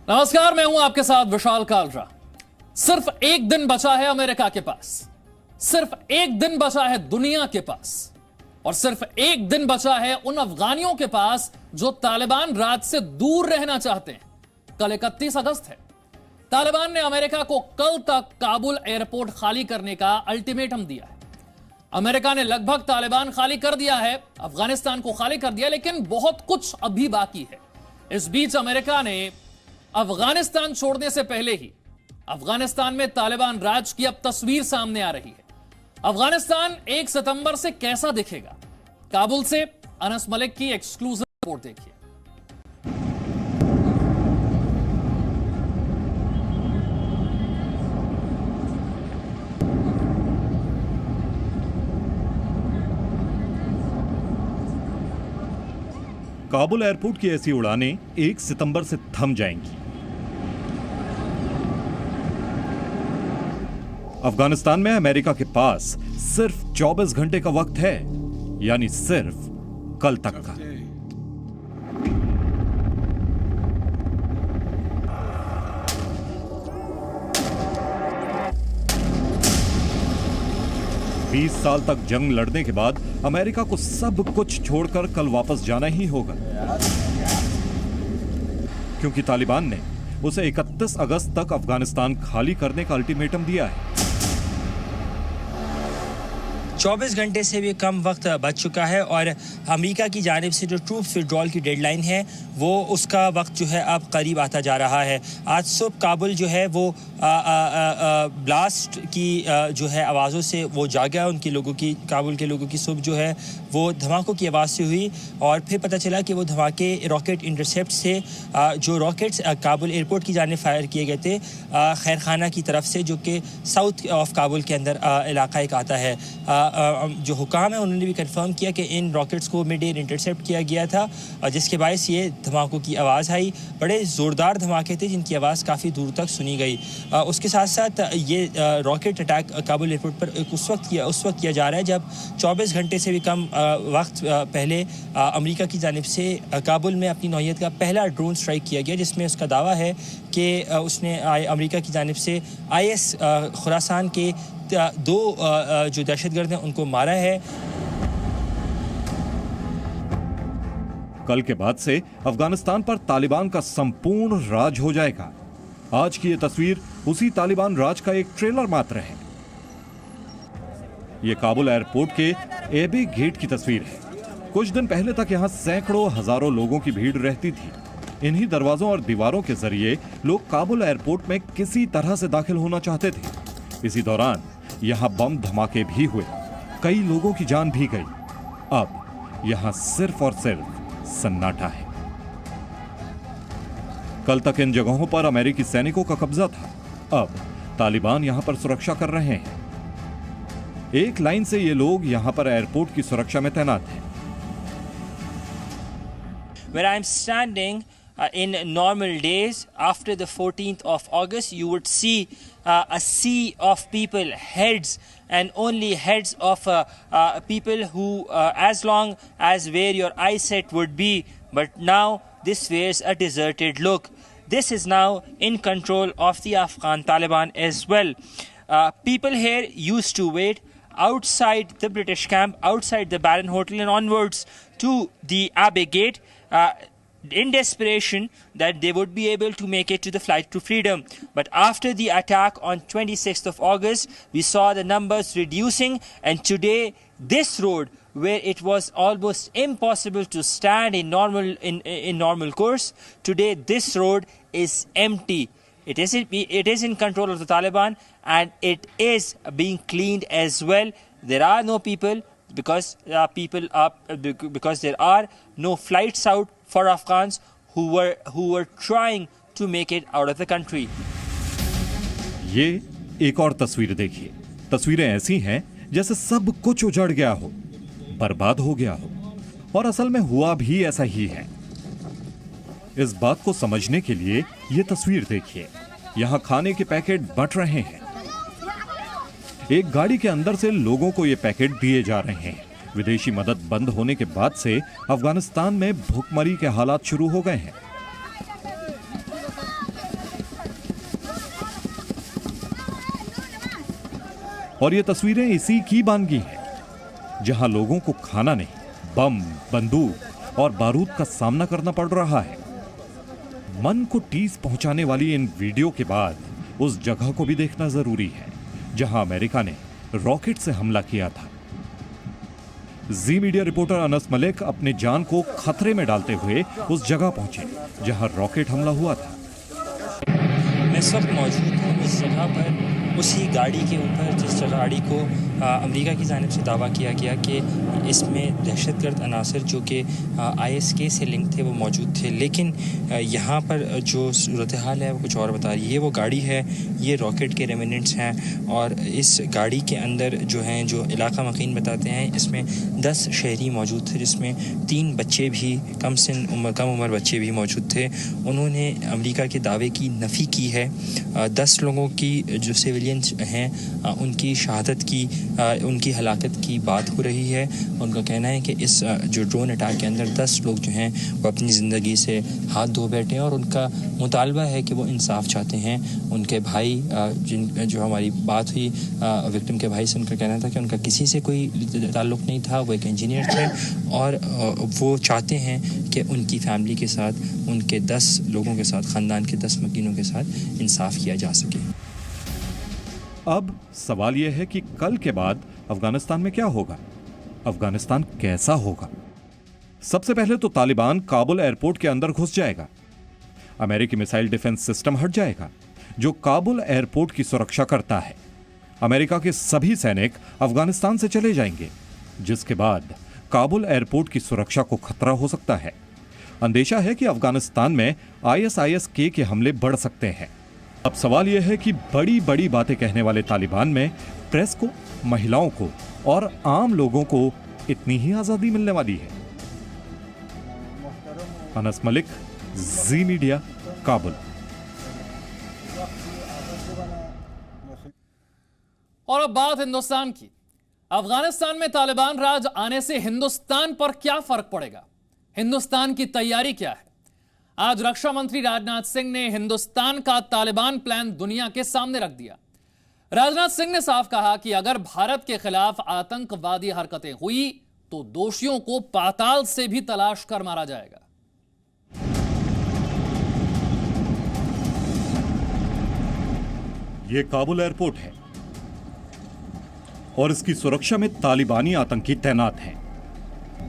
नमस्कार, मैं हूं आपके साथ विशाल कालरा। सिर्फ एक दिन बचा है अमेरिका के पास, सिर्फ एक दिन बचा है दुनिया के पास, और सिर्फ एक दिन बचा है उन अफगानियों के पास जो तालिबान राज से दूर रहना चाहते हैं। कल 31 अगस्त है। तालिबान ने अमेरिका को कल तक काबुल एयरपोर्ट खाली करने का अल्टीमेटम दिया है। अमेरिका ने लगभग तालिबान खाली कर दिया है, अफगानिस्तान को खाली कर दिया, लेकिन बहुत कुछ अभी बाकी है। इस बीच अमेरिका ने अफगानिस्तान छोड़ने से पहले ही अफगानिस्तान में तालिबान राज की अब तस्वीर सामने आ रही है। अफगानिस्तान 1 सितंबर से कैसा दिखेगा? काबुल से अनस मलिक की एक्सक्लूसिव रिपोर्ट देखिए। काबुल एयरपोर्ट की ऐसी उड़ानें 1 सितंबर से थम जाएंगी। अफगानिस्तान में अमेरिका के पास सिर्फ 24 घंटे का वक्त है, यानी सिर्फ कल तक का। बीस साल तक जंग लड़ने के बाद अमेरिका को सब कुछ छोड़कर कल वापस जाना ही होगा, क्योंकि तालिबान ने उसे 31 अगस्त तक अफगानिस्तान खाली करने का अल्टीमेटम दिया है। 24 घंटे से भी कम वक्त बच चुका है और अमेरिका की जानिब से जो ट्रूप्स विड्रॉल की डेडलाइन है वो उसका वक्त जो है अब करीब आता जा रहा है। आज सुबह काबुल जो है वो ब्लास्ट की जो है आवाज़ों से वो जागा। उनके लोगों की, काबुल के लोगों की सुबह जो है वो धमाकों की आवाज़ से हुई और फिर पता चला कि वो धमाके रॉकेट इंटरसेप्ट से जो रॉकेट्स काबुल एयरपोर्ट की जानिब फायर किए गए थे खैर खाना की तरफ से, जो कि साउथ ऑफ काबुल के अंदर इलाका एक आता है। जो हुकाम है उन्होंने भी कंफर्म किया कि इन रॉकेट्स को मिड एयर इंटरसेप्ट किया गया था, जिसके बायस ये धमाकों की आवाज़ आई। बड़े ज़ोरदार धमाके थे जिनकी आवाज़ काफ़ी दूर तक सुनी गई। उसके साथ साथ ये रॉकेट अटैक काबुल एयरपोर्ट पर उस वक्त किया जा रहा है जब 24 घंटे से भी कम वक्त पहले अमेरिका की जानिब से काबुल में अपनी नौइयत का पहला ड्रोन स्ट्राइक किया गया, जिसमें उसका दावा है कि उसने अमेरिका की जानिब से IS खुरासान के 2 जो दहशतगर्द हैं उनको मारा है। कल के बाद से अफगानिस्तान पर तालिबान का संपूर्ण राज हो जाएगा। आज की यह तस्वीर उसी तालिबान राज का एक ट्रेलर मात्र है। यह काबुल एयरपोर्ट के एबे गेट की तस्वीर है। कुछ दिन पहले तक यहां सैकड़ों हजारों लोगों की भीड़ रहती थी। इन्हीं दरवाजों और दीवारों के जरिए लोग काबुल एयरपोर्ट में किसी तरह से दाखिल होना चाहते थे। इसी दौरान यहां बम धमाके भी हुए, कई लोगों की जान भी गई। अब यहां सिर्फ और सिर्फ सन्नाटा है। कल तक इन जगहों पर अमेरिकी सैनिकों का कब्जा था, अब तालिबान यहां पर सुरक्षा कर रहे हैं। एक लाइन से ये लोग यहां पर एयरपोर्ट की सुरक्षा में तैनात हैं। Where I'm standing in normal days after the 14th of August, you would see a sea of people, heads and only heads of people who as long as where your eyesight would be, but now this wears a deserted look. This is now in control of the Afghan Taliban as well. People here used to wait outside the British camp, outside the Baron Hotel and onwards to the Abbey Gate, in desperation that they would be able to make it to the flight to freedom. But after the attack on 26th of August, we saw the numbers reducing, and today this road, where it was almost impossible to stand in normal course, today this road is empty. It is in control of the Taliban, and it is being cleaned as well. There are no people because there are no flights out for Afghans who were trying to make it out of the country. ये एक और तस्वीर देखिए। तस्वीरें ऐसी हैं जैसे सब कुछ उजड़ गया हो, बर्बाद हो गया हो, और असल में हुआ भी ऐसा ही है। इस बात को समझने के लिए ये तस्वीर देखिए। यहाँ खाने के पैकेट बंट रहे हैं। एक गाड़ी के अंदर से लोगों को ये पैकेट दिए जा रहे हैं। विदेशी मदद बंद होने के बाद से अफगानिस्तान में भूखमरी के हालात शुरू हो गए हैं। और ये तस्वीरें इसी की बानगी हैं, जहां लोगों को खाना नहीं, बम, बंदूक और बारूद का सामना करना पड़ रहा है। मन को ठेस पहुंचाने वाली इन वीडियो के बाद उस जगह को भी देखना जरूरी है जहां अमेरिका ने रॉकेट से हमला किया था। जी मीडिया रिपोर्टर अनस मलिक अपनी जान को खतरे में डालते हुए उस जगह पहुंचे जहां रॉकेट हमला हुआ था। मैं इस वक्त मौजूद हूँ उस जगह पर, उसी गाड़ी के ऊपर जिस गाड़ी को अमेरिका की जानिब से दावा किया गया कि इसमें दहशतगर्द अनासर जो कि ISK से लिंक थे वो मौजूद थे, लेकिन यहाँ पर जो सूरत हाल है वो कुछ और बता रही है। ये वो गाड़ी है, ये रॉकेट के रेमिनेंट्स हैं और इस गाड़ी के अंदर जो हैं, जो इलाका मकीन बताते हैं, इसमें 10 शहरी मौजूद थे, जिसमें 3 बच्चे भी कम उम्र बच्चे भी मौजूद थे। उन्होंने अमेरिका के दावे की नफ़ी की है। 10 लोगों की जो सिविलियंस हैं उनकी शहादत की, उनकी हलाकत की बात हो रही है। उनका कहना है कि इस जो ड्रोन अटैक के अंदर 10 लोग जो हैं वो अपनी ज़िंदगी से हाथ धो बैठे हैं और उनका मुतालबा है कि वो इंसाफ चाहते हैं। उनके भाई जो हमारी बात हुई विक्टिम के भाई से, उनका कहना था कि उनका किसी से कोई ताल्लुक़ नहीं था, वो एक इंजीनियर थे और वो चाहते हैं कि उनकी फैमिली के साथ, उनके 10 लोगों के साथ, ख़ानदान के 10 मकीनों के साथ इंसाफ किया जा सके। अब सवाल यह है कि कल के बाद अफगानिस्तान में क्या होगा, अफगानिस्तान कैसा होगा। सबसे पहले तो तालिबान काबुल एयरपोर्ट के अंदर घुस जाएगा, अमेरिकी मिसाइल डिफेंस सिस्टम हट जाएगा जो काबुल एयरपोर्ट की सुरक्षा करता है। अमेरिका के सभी सैनिक अफगानिस्तान से चले जाएंगे, जिसके बाद काबुल एयरपोर्ट की सुरक्षा को खतरा हो सकता है। अंदेशा है कि अफगानिस्तान में ISIS-K के हमले बढ़ सकते हैं। अब सवाल यह है कि बड़ी बड़ी बातें कहने वाले तालिबान में प्रेस को, महिलाओं को और आम लोगों को इतनी ही आजादी मिलने वाली है। अनस मलिक, जी मीडिया, काबुल। और अब बात हिंदुस्तान की। अफगानिस्तान में तालिबान राज आने से हिंदुस्तान पर क्या फर्क पड़ेगा, हिंदुस्तान की तैयारी क्या है? आज रक्षा मंत्री राजनाथ सिंह ने हिंदुस्तान का तालिबान प्लान दुनिया के सामने रख दिया। राजनाथ सिंह ने साफ कहा कि अगर भारत के खिलाफ आतंकवादी हरकतें हुई तो दोषियों को पाताल से भी तलाश कर मारा जाएगा। यह काबुल एयरपोर्ट है और इसकी सुरक्षा में तालिबानी आतंकी तैनात हैं।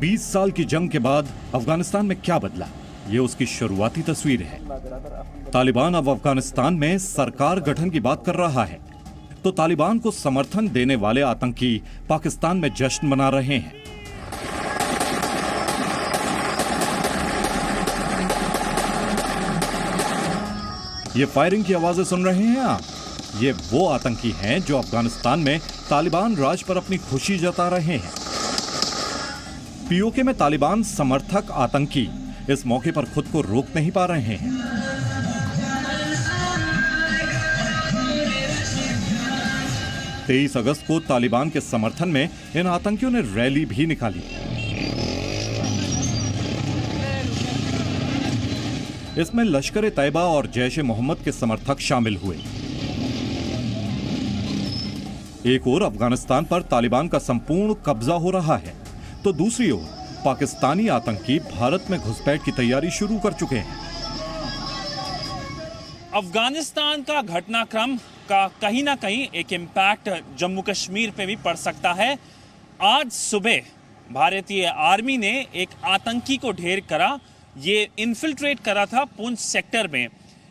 20 साल की जंग के बाद अफगानिस्तान में क्या बदला, ये उसकी शुरुआती तस्वीर है। तालिबान अब अफगानिस्तान में सरकार गठन की बात कर रहा है तो तालिबान को समर्थन देने वाले आतंकी पाकिस्तान में जश्न मना रहे हैं। ये फायरिंग की आवाजें सुन रहे हैं आप, ये वो आतंकी हैं जो अफगानिस्तान में तालिबान राज पर अपनी खुशी जता रहे हैं। POK में तालिबान समर्थक आतंकी इस मौके पर खुद को रोक नहीं पा रहे हैं। तेईस अगस्त को तालिबान के समर्थन में इन आतंकियों ने रैली भी निकाली। इसमें लश्कर-ए-तैयबा और जैश-ए-मोहम्मद के समर्थक शामिल हुए। एक ओर अफगानिस्तान पर तालिबान का संपूर्ण कब्जा हो रहा है तो दूसरी ओर पाकिस्तानी आतंकी भारत में घुसपैठ की तैयारी शुरू कर चुके हैं। अफगानिस्तान का घटनाक्रम का कहीं ना कहीं एक इम्पैक्ट जम्मू कश्मीर पे भी पड़ सकता है। आज सुबह भारतीय आर्मी ने एक आतंकी को ढेर करा, ये इन्फिल्ट्रेट करा था पुंछ सेक्टर में।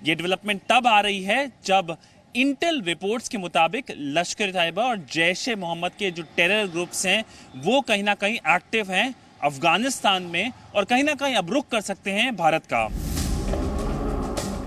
ये डेवलपमेंट तब आ रही है जब इंटेल रिपोर्ट्स के मुताबिक लश्कर-ए-तैयबा और जैश-ए-मोहम्मद के जो टेरर ग्रुप्स हैं वो कहीं ना कहीं एक्टिव हैं अफगानिस्तान में और कहीं ना कहीं अब रुख कर सकते हैं भारत का।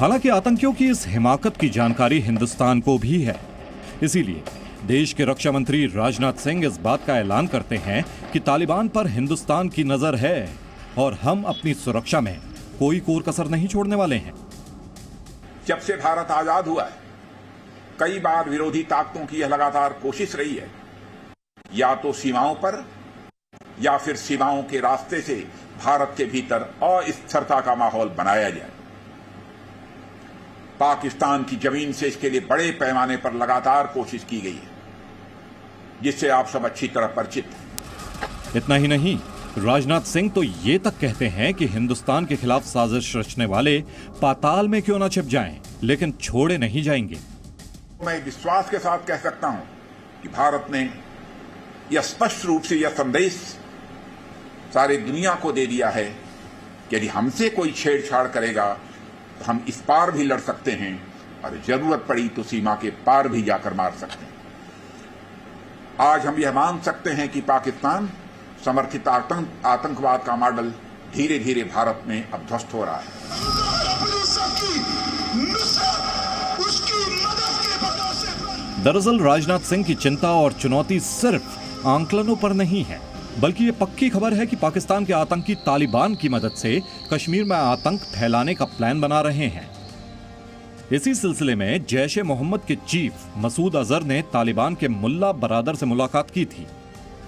हालांकि आतंकियों की इस हिमाकत की जानकारी हिंदुस्तान को भी है, इसीलिए देश के रक्षा मंत्री राजनाथ सिंह इस बात का ऐलान करते हैं कि तालिबान पर हिंदुस्तान की नजर है और हम अपनी सुरक्षा में कोई कोर कसर नहीं छोड़ने वाले हैं। जब से भारत आजाद हुआ है कई बार विरोधी ताकतों की यह लगातार कोशिश रही है या तो सीमाओं पर या फिर सीमाओं के रास्ते से भारत के भीतर अस्थिरता का माहौल बनाया जाए। पाकिस्तान की जमीन से इसके लिए बड़े पैमाने पर लगातार कोशिश की गई है। जिससे आप सब अच्छी तरह परिचित हैं। इतना ही नहीं, राजनाथ सिंह तो ये तक कहते हैं कि हिंदुस्तान के खिलाफ साजिश रचने वाले पाताल में क्यों ना छिप जाएं, लेकिन छोड़े नहीं जाएंगे। मैं विश्वास के साथ कह सकता हूं कि भारत ने यह स्पष्ट रूप से यह संदेश सारी दुनिया को दे दिया है कि यदि हमसे कोई छेड़छाड़ करेगा तो हम इस पार भी लड़ सकते हैं और जरूरत पड़ी तो सीमा के पार भी जाकर मार सकते हैं। आज हम यह मान सकते हैं कि पाकिस्तान समर्थित आतंकवाद का मॉडल धीरे धीरे भारत में अब ध्वस्त हो रहा है। दरअसल राजनाथ सिंह की चिंता और चुनौती सिर्फ आंकलनों पर नहीं है, बल्कि ये पक्की खबर है कि पाकिस्तान के आतंकी तालिबान की मदद से कश्मीर में आतंक फैलाने का प्लान बना रहे हैं। इसी सिलसिले में जैश ए मोहम्मद के चीफ मसूद अजहर ने तालिबान के मुल्ला बरादर से मुलाकात की थी।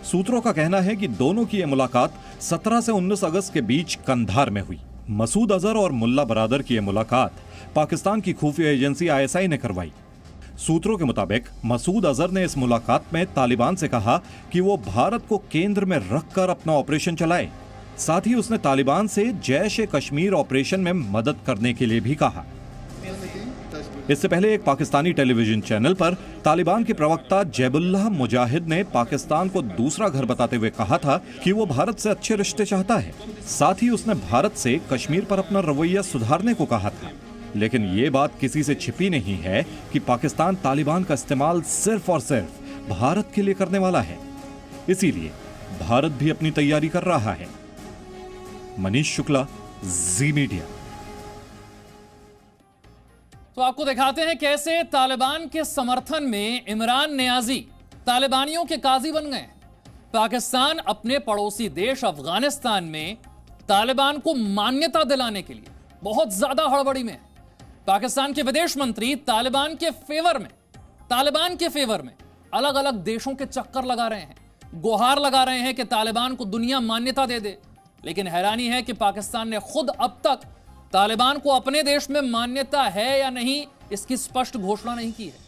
सूत्रों का कहना है कि दोनों की यह मुलाकात 17 से 19 अगस्त के बीच कंधार में हुई। मसूद अजहर और मुल्ला बरादर की यह मुलाकात पाकिस्तान की खुफिया एजेंसी ISI ने करवाई। सूत्रों के मुताबिक मसूद अजहर ने इस मुलाकात में तालिबान से कहा कि वो भारत को केंद्र में रखकर अपना ऑपरेशन चलाए। साथ ही उसने तालिबान से जैश ए कश्मीर ऑपरेशन में मदद करने के लिए भी कहा। इससे पहले एक पाकिस्तानी टेलीविजन चैनल पर तालिबान के प्रवक्ता जैबुल्लाह मुजाहिद ने पाकिस्तान को दूसरा घर बताते हुए कहा था कि वो भारत से अच्छे रिश्ते चाहता है। साथ ही उसने भारत से कश्मीर पर अपना रवैया सुधारने को कहा था। लेकिन ये बात किसी से छिपी नहीं है कि पाकिस्तान तालिबान का इस्तेमाल सिर्फ और सिर्फ भारत के लिए करने वाला है। इसीलिए भारत भी अपनी तैयारी कर रहा है। मनीष शुक्ला, जी मीडिया। तो आपको दिखाते हैं कैसे तालिबान के समर्थन में इमरान नियाजी तालिबानियों के काजी बन गए। पाकिस्तान अपने पड़ोसी देश अफगानिस्तान में तालिबान को मान्यता दिलाने के लिए बहुत ज्यादा हड़बड़ी में है। पाकिस्तान के विदेश मंत्री तालिबान के फेवर में अलग अलग देशों के चक्कर लगा रहे हैं, गुहार लगा रहे हैं कि तालिबान को दुनिया मान्यता दे दे। लेकिन हैरानी है कि पाकिस्तान ने खुद अब तक तालिबान को अपने देश में मान्यता है या नहीं, इसकी स्पष्ट घोषणा नहीं की है।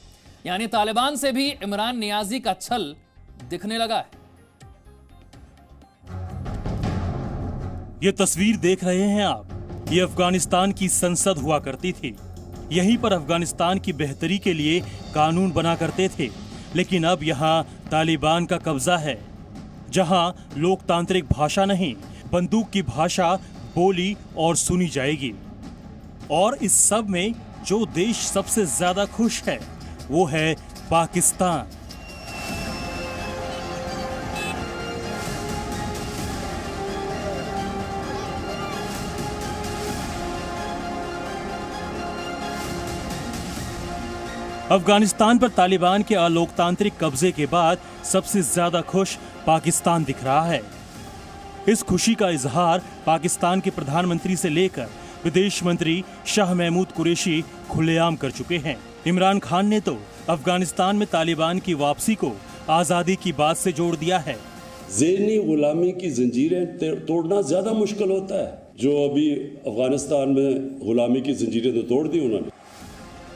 यानी तालिबान से भी इमरान नियाजी का छल दिखने लगा है। ये तस्वीर देख रहे हैं आप, ये अफगानिस्तान की संसद हुआ करती थी। यहीं पर अफगानिस्तान की बेहतरी के लिए कानून बना करते थे। लेकिन अब यहाँ तालिबान का कब्जा है, जहाँ लोकतांत्रिक भाषा नहीं, बंदूक की भाषा बोली और सुनी जाएगी। और इस सब में जो देश सबसे ज्यादा खुश है वो है पाकिस्तान। अफगानिस्तान पर तालिबान के अलोकतांत्रिक कब्जे के बाद सबसे ज्यादा खुश पाकिस्तान दिख रहा है। इस खुशी का इजहार पाकिस्तान के प्रधानमंत्री से लेकर विदेश मंत्री शाह महमूद कुरैशी खुलेआम कर चुके हैं। इमरान खान ने तो अफगानिस्तान में तालिबान की वापसी को आजादी की बात से जोड़ दिया है। ज़हनी गुलामी की जंजीरें तोड़ना ज्यादा मुश्किल होता है। जो अभी अफगानिस्तान में गुलामी की जंजीरें तो तोड़ दी उन्होंने।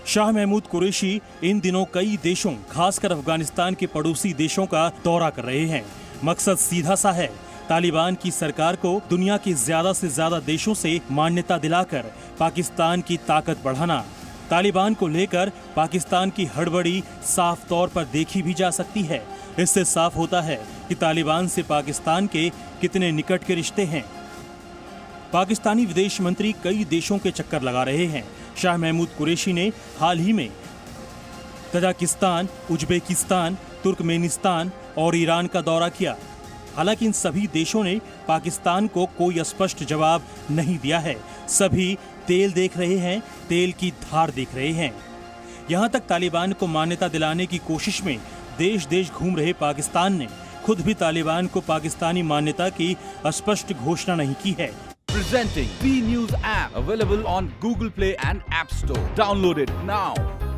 शाह महमूद कुरैशी इन दिनों कई देशों, खासकर अफगानिस्तान के पड़ोसी देशों का दौरा कर रहे हैं। मकसद सीधा सा है, तालिबान की सरकार को दुनिया के ज्यादा से ज्यादा देशों से मान्यता दिलाकर पाकिस्तान की ताकत बढ़ाना। तालिबान को लेकर पाकिस्तान की हड़बड़ी साफ तौर पर देखी भी जा सकती है। इससे साफ होता है कि तालिबान से पाकिस्तान के कितने निकट के रिश्ते हैं। पाकिस्तानी विदेश मंत्री कई देशों के चक्कर लगा रहे हैं। शाह महमूद कुरैशी ने हाल ही में तजाकिस्तान, उज्बेकिस्तान, तुर्कमेनिस्तान और ईरान का दौरा किया। हालांकि इन सभी देशों ने पाकिस्तान को कोई स्पष्ट जवाब नहीं दिया है। सभी तेल देख रहे हैं, तेल की धार देख रहे हैं। यहां तक तालिबान को मान्यता दिलाने की कोशिश में देश देश घूम रहे पाकिस्तान ने खुद भी तालिबान को पाकिस्तानी मान्यता की स्पष्ट घोषणा नहीं की है। Presenting B News app, available on Google Play and App Store. Download it now.